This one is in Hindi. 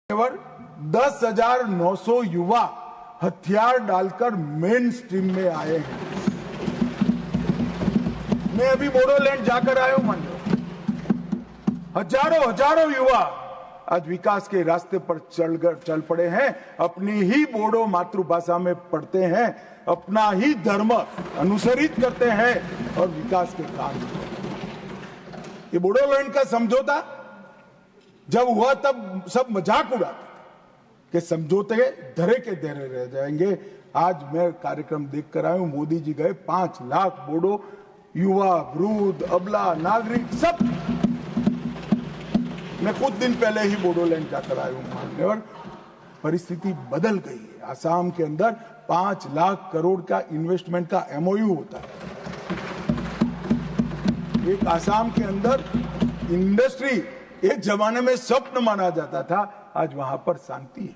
केवल 10,900 युवा हथियार डालकर मेन स्ट्रीम में आए हैं। मैं अभी बोडोलैंड जाकर आया हूं, मान लो हजारों युवा आज विकास के रास्ते पर चल पड़े हैं, अपनी ही बोडो मातृभाषा में पढ़ते हैं, अपना ही धर्म अनुसरित करते हैं और विकास के काम करते हैं। ये बोडोलैंड का समझौता जब हुआ तब सब मजाक उड़ाते कि समझौते धरे के धरे रह जाएंगे। आज मैं कार्यक्रम देखकर आया हूं, मोदी जी गए, 5 लाख बोडो युवा, वृद्ध, अबला, नागरिक सब। मैं कुछ दिन पहले ही बोडोलैंड जाकर आया हूं मानने, और परिस्थिति बदल गई है। आसाम के अंदर 5 लाख करोड़ का इन्वेस्टमेंट का MOU होता है। एक आसाम के अंदर इंडस्ट्री एक जमाने में स्वप्न माना जाता था, आज वहां पर शांति है।